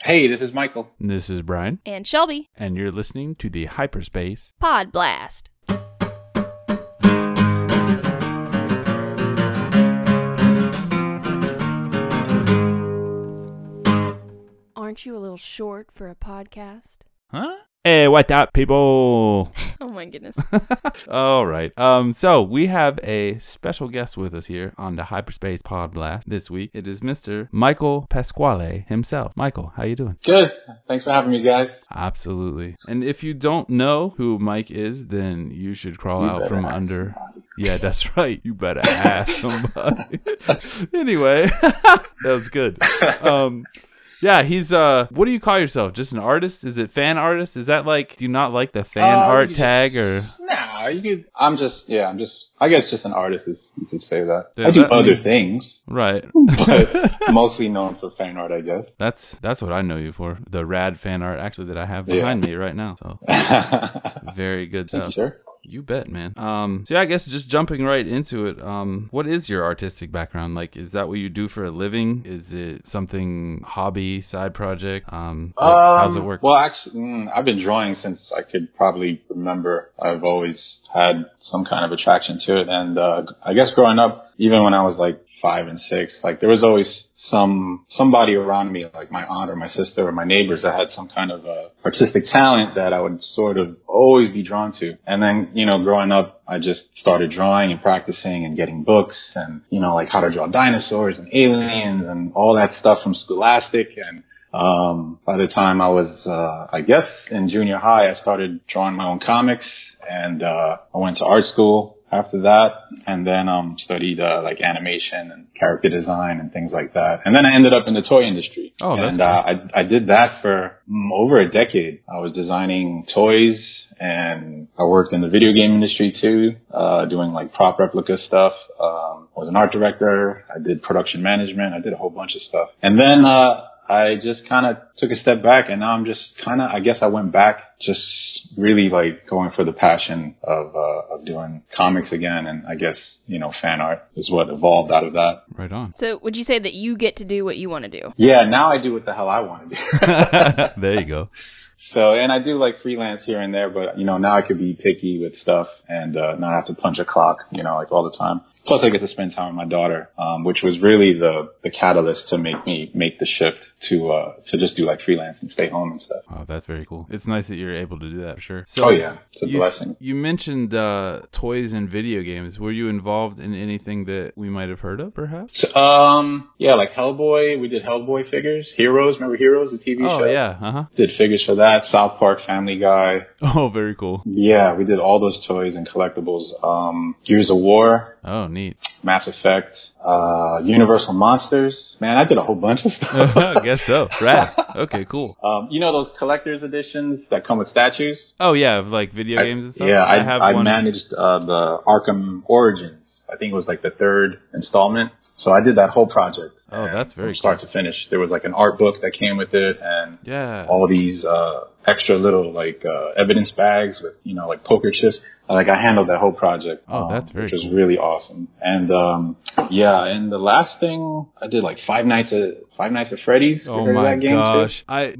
Hey, this is Michael. This is Brian. And Shelby. And you're listening to the Hyperspace PodBlast. Aren't you a little short for a podcast? Huh? Hey, what up, people? Oh my goodness. All right. So we have a special guest with us here on the Hyperspace PodBlast this week. It is Mr. Michael Pasquale himself. Michael, how you doing? Good. Thanks for having me, guys. Absolutely. And if you don't know who Mike is, then you should crawl out from under. Yeah, that's right. You better ask somebody. Anyway, that was good. Yeah, he's, what do you call yourself? Just an artist? Is it fan artist? Is that like, do you not like the fan art tag or? Nah, I guess just an artist you could say that. Yeah, I do other things. Right. But mostly known for fan art, I guess. That's what I know you for. The rad fan art actually that I have behind me right now. So very good stuff. Thank you, sir. You bet, man. So yeah, I guess just jumping right into it. What is your artistic background? Like, is that what you do for a living? Is it something hobby, side project? How's it work? Well, actually, I've been drawing since I could probably remember. I've always had some kind of attraction to it. And, I guess growing up, even when I was like 5 and 6, like there was always somebody around me, like my aunt or my sister or my neighbors that had some kind of artistic talent that I would sort of always be drawn to. And then, growing up, I just started drawing and practicing and getting books and, like how to draw dinosaurs and aliens and all that stuff from Scholastic. And by the time I was, I guess in junior high, I started drawing my own comics and I went to art school after that, and then studied like animation and character design and things like that. And then I ended up in the toy industry. Oh, that's cool. I did that for over a decade. I was designing toys, and I worked in the video game industry too, doing like prop replica stuff. I was an art director. I did production management. I did a whole bunch of stuff. And then I just kind of took a step back, and now I'm just kind of, I guess I went back, just really like going for the passion of doing comics again. And I guess, fan art is what evolved out of that. Right on. So would you say that you get to do what you want to do? Yeah, now I do what the hell I want to do. There you go. So, and I do like freelance here and there, but, now I could be picky with stuff and not have to punch a clock, like all the time. Plus I get to spend time with my daughter, which was really the catalyst to make the shift to just do like freelance and stay home and stuff. Oh, that's very cool. It's nice that you're able to do that for sure. So, oh yeah, it's a blessing. You mentioned toys and video games. Were you involved in anything that we might have heard of, perhaps? Yeah, like Hellboy. We did Hellboy figures. Heroes, remember Heroes, the TV show? Oh yeah, Did figures for that. South Park, Family Guy. Oh, very cool. Yeah, we did all those toys and collectibles. Gears of War. Oh, neat. Mass Effect, Universal Monsters. Man, I did a whole bunch of stuff. I guess so. Rad. Okay, cool. Those collector's editions that come with statues? Oh, yeah, of like video games and stuff? Yeah, I managed the Arkham Origins. I think it was like the 3rd installment. So I did that whole project. Oh, that's very cool. From start to finish. There was like an art book that came with it, and all these extra little like evidence bags with like poker chips. Like I handled that whole project. Oh, that's very cool. Which was really awesome. And and the last thing I did like Five Nights at Freddy's. Oh my gosh! I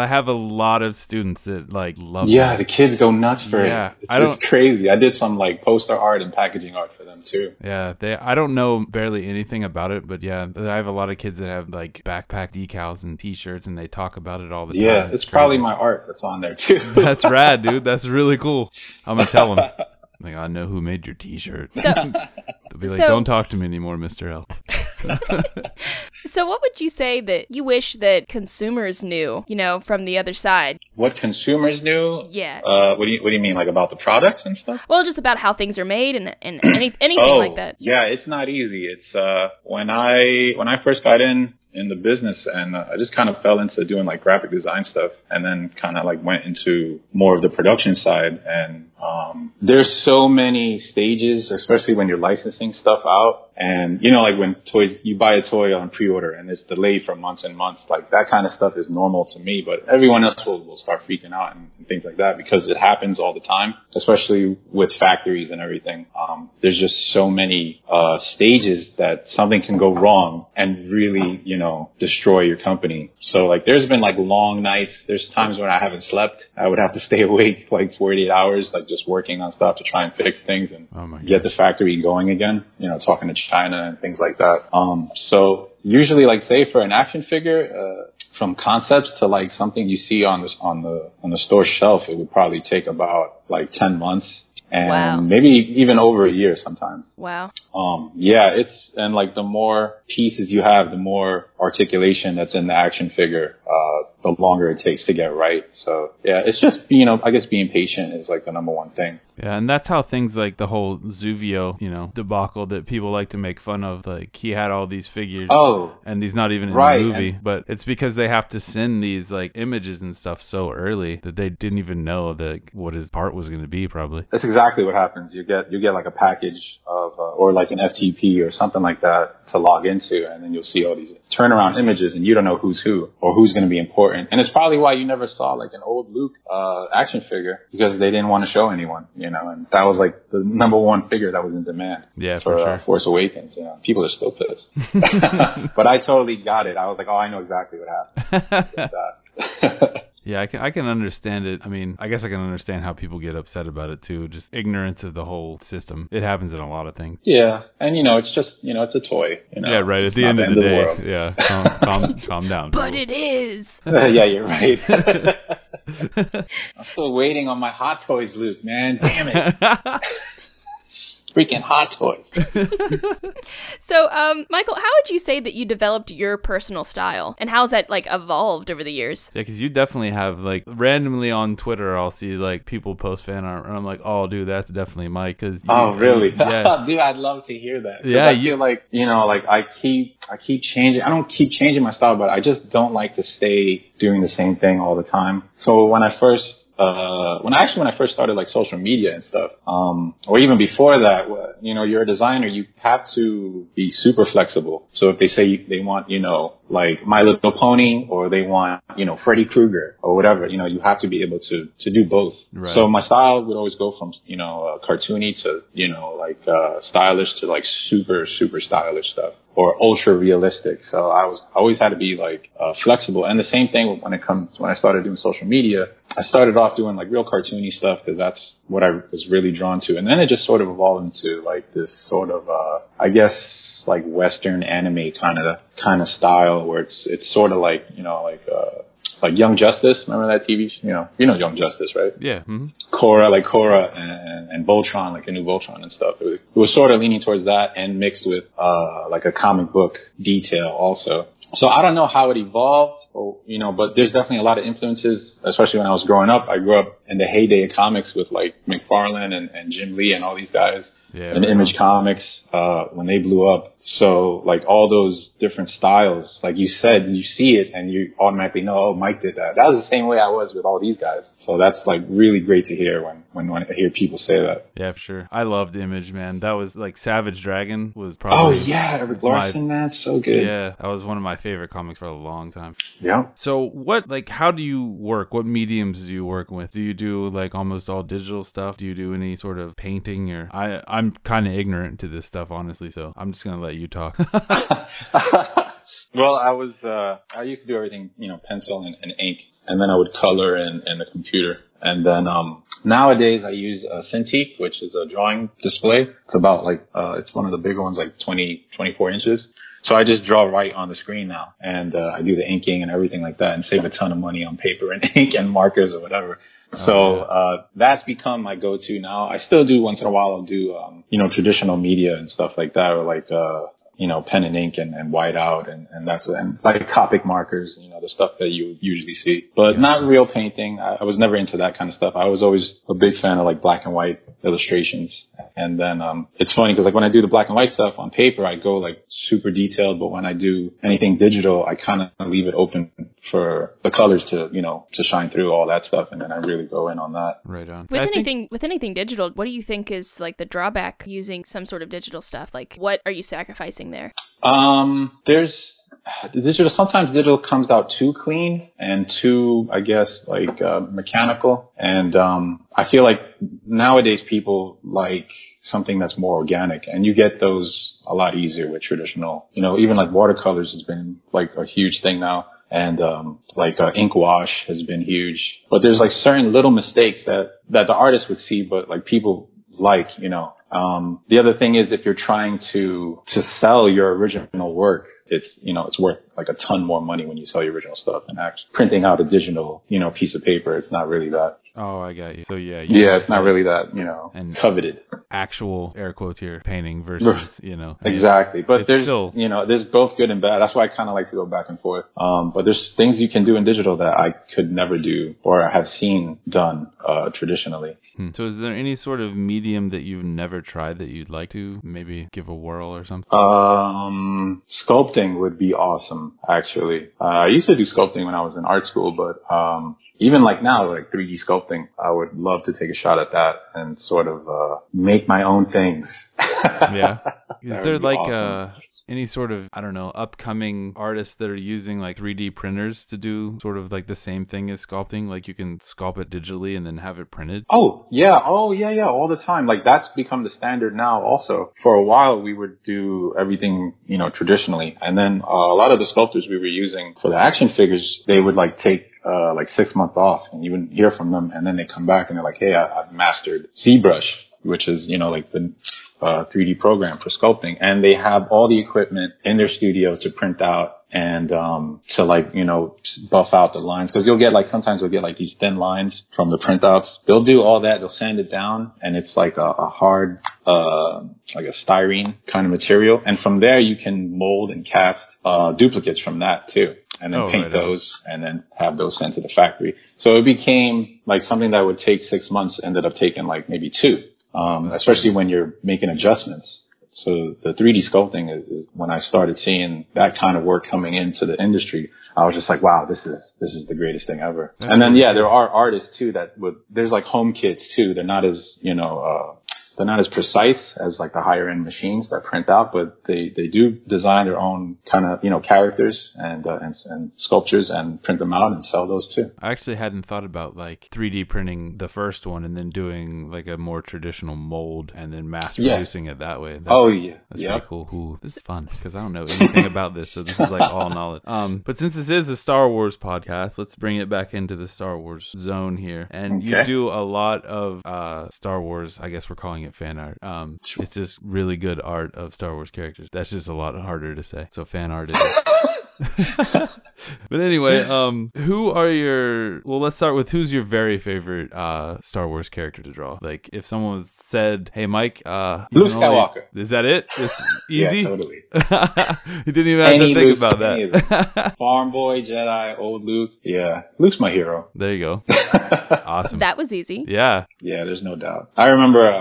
have a lot of students that like love. Yeah, that. The kids go nuts for it. It's crazy. I did some like poster art and packaging art for them too. Yeah, I don't know barely anything about it, but yeah, I have a lot of kids that have like backpack decals and T-shirts, and they talk about it all the time. Yeah, it's probably my art that's on there too. That's rad, dude. That's really cool. I'm gonna tell them. Like, I know who made your T-shirt. So, they'll be like, don't talk to me anymore, Mr. L. So what would you say that you wish that consumers knew, from the other side? What consumers knew? Yeah. What do you mean, like about the products and stuff? Well, just about how things are made and anything like that. Yeah, it's not easy. It's when I first got in the business, and I just kind of fell into doing like graphic design stuff, and then kind of like went into more of the production side. And there's so many stages, especially when you're licensing stuff out. And, you know, like when you buy a toy on pre-order and it's delayed for months and months, like that kind of stuff is normal to me, but everyone else will start freaking out and things like that because it happens all the time, especially with factories and everything. There's just so many, stages that something can go wrong and really, you know, destroy your company. So like there's been like long nights. There's times when I haven't slept. I would have to stay awake like 48 hours, like just working on stuff to try and fix things and get the factory going again, you know, talking to China and things like that. So usually like say for an action figure, from concepts to like something you see on the store shelf, it would probably take about like 10 months. And maybe even over a year sometimes. Wow. Yeah, and like the more pieces you have, the more articulation that's in the action figure, the longer it takes to get right. So yeah, it's just, you know, I guess being patient is like the number one thing. Yeah, and that's how things like the whole Zuvio, you know, debacle that people like to make fun of. Like he had all these figures, and he's not even in the movie, but it's because they have to send these like images and stuff so early that they didn't even know that what his part was going to be. Probably that's exactly what happens. You get like a package of or like an FTP or something like that to log into, and then you'll see all these turnaround images, and you don't know who's who or who's going to be important. And it's probably why you never saw like an old Luke action figure, because they didn't want to show anyone. You know, and that was like the number one figure that was in demand. Yeah, for sure. Force Awakens. You know, people are still pissed. But I totally got it. I was like, oh, I know exactly what happened with that. Yeah, I can understand it. I mean, I guess I can understand how people get upset about it too. Just ignorance of the whole system. It happens in a lot of things. Yeah, and you know, it's just, you know, it's a toy. You know? Yeah, right. At the end of the day, yeah. Calm down. But it is. Yeah, you're right. I'm still waiting on my Hot Toys, Luke. Man, damn it. Freaking Hot Toys. So, Michael, how would you say that you developed your personal style, and how's that like evolved over the years? Yeah, because you definitely have like randomly on Twitter, I'll see like people post fan art, and I'm like, oh, dude, that's definitely Mike. Really? Yeah. Dude, I'd love to hear that. Yeah, I feel like, you know, like I keep changing. I don't keep changing my style, but I just don't like to stay doing the same thing all the time. So when I first started like social media and stuff, or even before that, you know, you're a designer, you have to be super flexible. So if they say they want, you know, like My Little Pony, or they want, you know, Freddy Krueger or whatever, you know, you have to be able to do both. Right. So my style would always go from, you know, cartoony to, you know, like, stylish to like super, super stylish stuff, or ultra realistic. So I always had to be like, flexible. And the same thing when I started doing social media, I started off doing like real cartoony stuff because that's what I was really drawn to. And then it just sort of evolved into like this sort of, I guess, like Western anime kind of style, where it's sort of like, you know, like Young Justice. Remember that TV show? You know Young Justice, right? Yeah. Mm-hmm. Korra and Voltron, like the new Voltron and stuff. It was sort of leaning towards that, and mixed with like a comic book detail also. So I don't know how it evolved, or, you know, but there's definitely a lot of influences, especially when I was growing up. I grew up in the heyday of comics with like McFarlane and Jim Lee and all these guys. Yeah, and Image Comics, when they blew up. So like all those different styles, like you said, you see it and you automatically know, oh, Mike did that. That was the same way I was with all these guys. So that's like really great to hear when I hear people say that. Yeah, for sure. I loved Image, man. That was like Savage Dragon was probably. Oh yeah, Eric Larson, man, so good. Yeah, that was one of my favorite comics for a long time. Yeah. So how do you work? What mediums do you work with? Do you do like almost all digital stuff? Do you do any sort of painting? Or I'm kind of ignorant to this stuff, honestly, so I'm just gonna let you talk. Well, I used to do everything, you know, pencil and ink, and then I would color in the computer. And then, nowadays I use Cintiq, which is a drawing display. It's about like, it's one of the bigger ones, like 24 inches. So I just draw right on the screen now, and I do the inking and everything like that, and save a ton of money on paper and ink and markers or whatever. So, that's become my go-to now. I still do once in a while. I'll do, you know, traditional media and stuff like that, or like, you know, pen and ink and white out and like Copic markers, you know, the stuff that you usually see, but not real painting. I was never into that kind of stuff. I was always a big fan of like black and white illustrations. And then, it's funny because like when I do the black and white stuff on paper, I go like super detailed, but when I do anything digital, I kind of leave it open for the colors to, to shine through all that stuff. And then I really go in on that. Right on. With anything digital, what do you think is like the drawback using some sort of digital stuff? Like, what are you sacrificing there? Sometimes digital comes out too clean and too, I guess, like, mechanical. And, I feel like nowadays people like something that's more organic, and you get those a lot easier with traditional, even like watercolors has been like a huge thing now. And, ink wash has been huge, but there's like certain little mistakes that the artist would see, but like people like, the other thing is if you're trying to sell your original work, it's worth like a ton more money when you sell your original stuff than actually printing out a digital, piece of paper. It's not really that. Oh, I got you. So yeah. It's not really that, and coveted. Actual air quotes here painting versus, Exactly. But there's still, there's both good and bad. That's why I kind of like to go back and forth. But there's things you can do in digital that I could never do or have seen done, traditionally. So is there any sort of medium that you've never tried that you'd like to maybe give a whirl or something? Sculpting would be awesome, actually. I used to do sculpting when I was in art school, but, even like now, like 3D sculpting, I would love to take a shot at that and sort of, make my own things. Yeah. Is there like, awesome. Any sort of, I don't know, upcoming artists that are using like 3D printers to do sort of like the same thing as sculpting? Like you can sculpt it digitally and then have it printed? Oh, yeah, all the time. Like that's become the standard now also. For a while, we would do everything, traditionally. And then a lot of the sculptors we were using for the action figures, they would like take 6 months off and you wouldn't hear from them. And then they come back and they're like, hey, I've mastered ZBrush, which is, like the 3D program for sculpting. And they have all the equipment in their studio to print out and to like, buff out the lines. Because sometimes you'll get like these thin lines from the printouts. They'll do all that. They'll sand it down and it's like a hard, like a styrene kind of material. And from there you can mold and cast duplicates from that too. And then paint those and then have those sent to the factory. So it became like something that would take 6 months ended up taking like maybe 2, especially when you're making adjustments. So the 3D sculpting is when I started seeing that kind of work coming into the industry, I was just like, wow, this is the greatest thing ever. That's and then, there are artists too there's like home kits too. They're not as, they're not as precise as like the higher end machines that print out, but they do design their own kind of, characters and sculptures and print them out and sell those too. I actually hadn't thought about like 3D printing the first one and then doing like a more traditional mold and then mass producing it that way. That's pretty cool. Ooh, this is fun because I don't know anything about this. So this is like all knowledge. But since this is a Star Wars podcast, let's bring it back into the Star Wars zone here. And you do a lot of Star Wars, I guess we're calling it fan art. It's just really good art of Star Wars characters. That's just a lot harder to say. So fan art it is. But anyway, let's start with who's your very favorite Star Wars character to draw? Like if someone said, hey Mike, Luke Skywalker. Is that it? It's easy? Yeah, totally. You didn't even have to think about that. Farm boy, Jedi, old Luke. Yeah. Luke's my hero. There you go. Awesome. That was easy. Yeah. Yeah, there's no doubt. I remember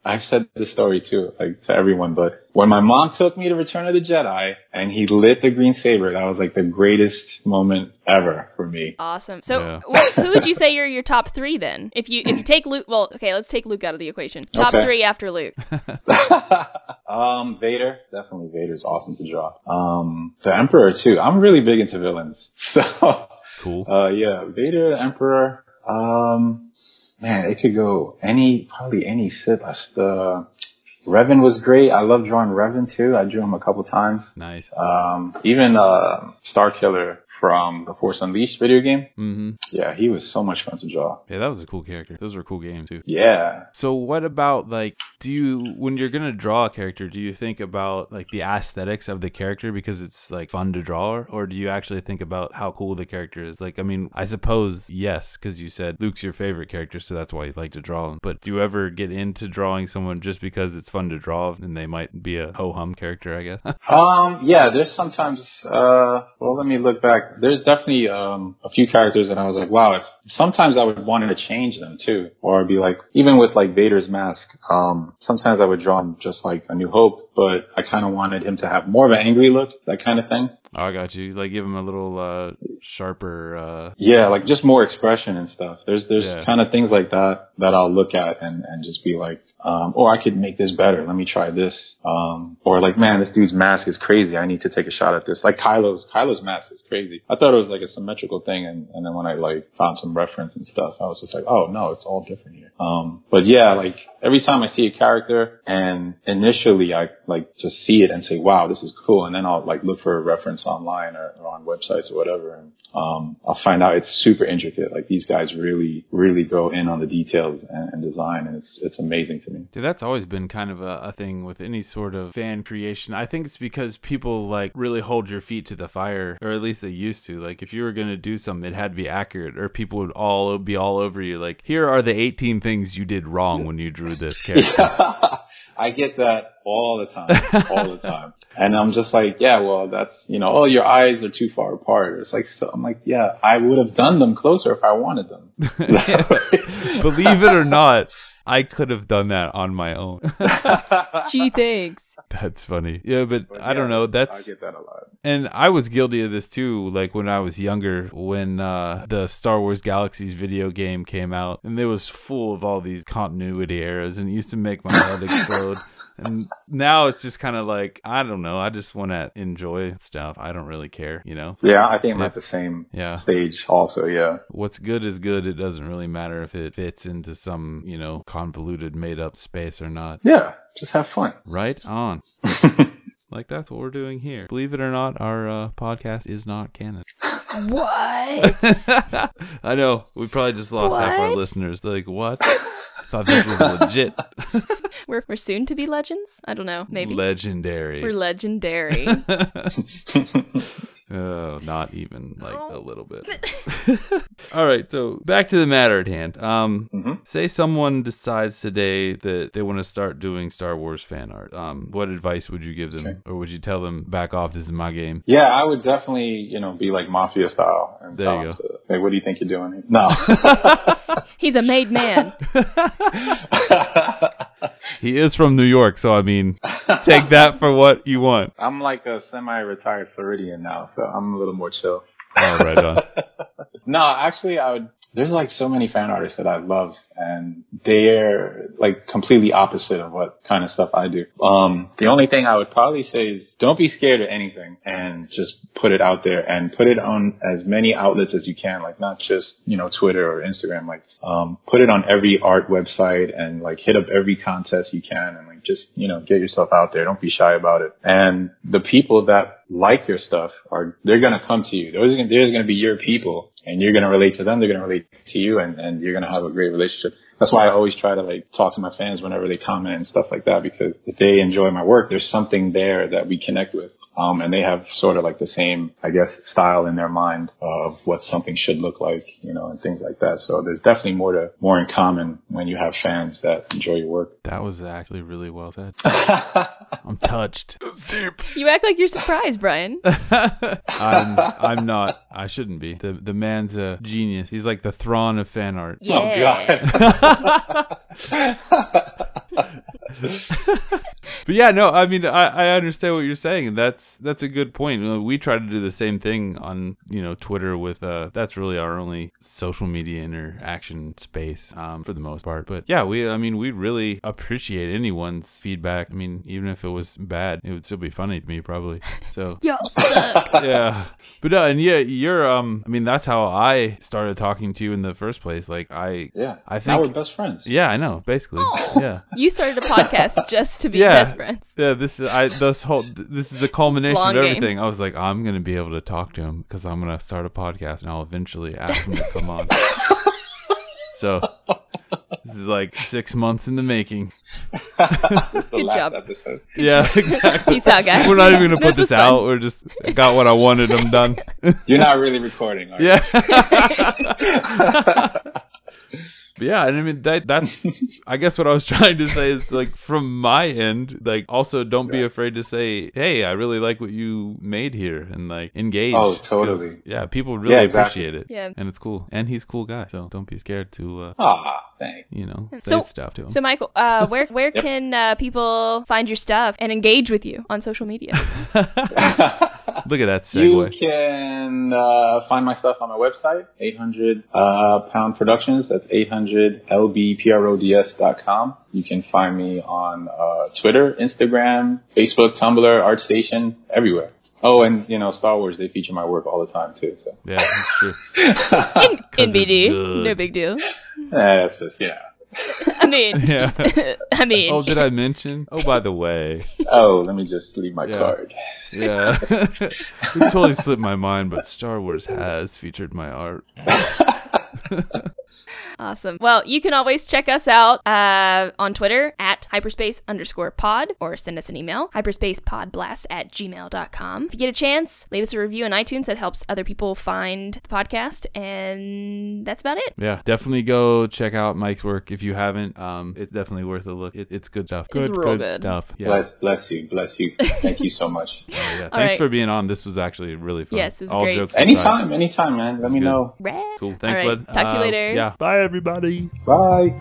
I've said this story too, like to everyone, but when my mom took me to Return of the Jedi and he lit the green saber, that was like the greatest moment ever for me. Awesome. So who would you say your top 3 then? If you take Luke, well, okay, let's take Luke out of the equation. Top 3 after Luke. Vader. Definitely Vader's awesome to draw. The Emperor too. I'm really big into villains. So cool. Vader, the Emperor. Man, it could go probably any Sith. Revan was great. I love drawing Revan too. I drew him a couple times. Nice. Even Starkiller from the Force Unleashed video game. Mm-hmm. Yeah, he was so much fun to draw. Yeah, that was a cool character. Those were cool games too. Yeah. So what about like, when you're gonna draw a character, do you think about like the aesthetics of the character because it's like fun to draw, or do you actually think about how cool the character is? Like, I mean, I suppose yes, because you said Luke's your favorite character, so that's why you like to draw him. But do you ever get into drawing someone just because it's fun to draw and they might be a ho-hum character, I guess? Yeah, there's sometimes, let me look back. there's definitely a few characters that I was like, wow. Sometimes I would want to change them too, or I'd be like, even with like Vader's mask. Sometimes I would draw him just like A New Hope, but I kind of wanted him to have more of an angry look, that kind of thing. Oh, I got you. Like give him a little sharper. Yeah, like just more expression and stuff. There's kind of things like that I'll look at and just be like, or I could make this better. Let me try this. Or like, man, this dude's mask is crazy. I need to take a shot at this. Like Kylo's mask is crazy. I thought it was like a symmetrical thing. And then when I like found some reference and stuff, I was just like, oh no, it's all different here. But yeah, like every time I see a character and initially I like just see it and say, wow, this is cool. And then I'll like look for a reference online or on websites or whatever. And I'll find out it's super intricate. Like these guys really, really go in on the details and design, and it's amazing to me. Dude, that's always been kind of a thing with any sort of fan creation. I think it's because people like really hold your feet to the fire, or at least they used to. Like if you were gonna do something, it had to be accurate, or people would all be all over you. Like, here are the 18 things you did wrong when you drew this character. I get that all the time. And I'm just like, yeah, well, that's, oh, your eyes are too far apart. It's like, so I'm like, yeah, I would have done them closer if I wanted them. Believe it or not, I could have done that on my own. Gee, thanks. That's funny. Yeah, but I don't know. I get that a lot. And I was guilty of this too, like when I was younger, when the Star Wars Galaxies video game came out, and it was full of all these continuity errors, and it used to make my head explode. And now it's just kind of like, I don't know, I just want to enjoy stuff. I don't really care, Yeah, I think I'm at the same stage also, yeah. What's good is good. It doesn't really matter if it fits into some, convoluted, made-up space or not. Yeah, just have fun. Right on. Like, that's what we're doing here. Believe it or not, our podcast is not canon. What? I know. We probably just lost half our listeners. They're like, what? I thought this was legit. We're soon to be legends? I don't know. Maybe. Legendary. We're legendary. Oh, not even like a little bit. All right, so back to the matter at hand. Say someone decides today that they want to start doing Star Wars fan art. What advice would you give them? Okay. Or would you tell them, back off, this is my game? Yeah, I would definitely, be like Mafia style. And there you go. Hey, what do you think you're doing here? No. He's a made man. He is from New York, so I mean, take that for what you want. I'm like a semi-retired Floridian now, so I'm a little more chill. Oh, right on. No, actually, there's like so many fan artists that I love, and they're like completely opposite of what kind of stuff I do. The only thing I would probably say is don't be scared of anything and just put it out there and put it on as many outlets as you can, like not just, Twitter or Instagram, like, put it on every art website and like hit up every contest you can and like just, get yourself out there. Don't be shy about it. And the people that like your stuff they're going to come to you. There's going to be your people. And you're going to relate to them, they're going to relate to you, and you're going to have a great relationship. That's why I always try to like talk to my fans whenever they comment and stuff like that, because if they enjoy my work, there's something there that we connect with. And they have sort of like the same, I guess, style in their mind of what something should look like, and things like that. So there's definitely more in common when you have fans that enjoy your work. That was actually really well said. I'm touched. It was deep. You act like you're surprised, Brian. I'm not. I shouldn't be. The man's a genius. He's like the Thrawn of fan art. Yeah. Oh, God. But yeah, no, I mean, I understand what you're saying, and that's a good point. We try to do the same thing on, Twitter with, that's really our only social media interaction space, for the most part. But yeah, we really appreciate anyone's feedback. I mean, even if it was bad, it would still be funny to me, probably. So y'all suck. Yeah. But and yeah, you're that's how I started talking to you in the first place. Like I think now we're best friends. Yeah, I know, basically. Oh, yeah. You started a podcast just to be best friends. Yeah, this is the culmination of everything. I was like, I'm gonna be able to talk to him because I'm gonna start a podcast and I'll eventually ask him to come on. So this is like 6 months in the making. Good job. Episode. Yeah, exactly. Peace out, guys. We're not even gonna put this out. We're just got what I wanted. I'm done. You're not really recording, are you? Yeah. But yeah, and I mean that's I guess what I was trying to say is like from my end, like also don't be afraid to say, hey, I really like what you made here, and like engage. Oh, totally. Yeah, people really appreciate it. Yeah. And it's cool. And he's a cool guy. So don't be scared to thanks. you know, say stuff to him. So Michael, where can people find your stuff and engage with you on social media? Look at that segue. You can find my stuff on my website, 800 Pound Productions. That's 800lbprods.com. You can find me on Twitter, Instagram, Facebook, Tumblr, ArtStation, everywhere. Oh, and you know, Star Wars, they feature my work all the time too. So. Yeah, that's true. NBD, no big deal. That's just, I mean, I mean. Oh, did I mention? Oh, by the way. Oh, let me just leave my card. Yeah. It totally slipped my mind, but Star Wars has featured my art. Awesome. Well, you can always check us out on Twitter at hyperspace_pod, or send us an email, hyperspacepodblast@gmail.com. If you get a chance, leave us a review on iTunes. That helps other people find the podcast, and that's about it. Yeah, definitely go check out Mike's work if you haven't. It's definitely worth a look. It's good stuff. It's real good Stuff. Yeah. Bless you. Thank you so much. Yeah. Thanks for being on. This was actually really fun. Yes, it was All great. jokes aside. Anytime, man. Let me know. Rad. Cool. Thanks, All right. bud. Talk to you later. Yeah. Bye, everybody. Bye.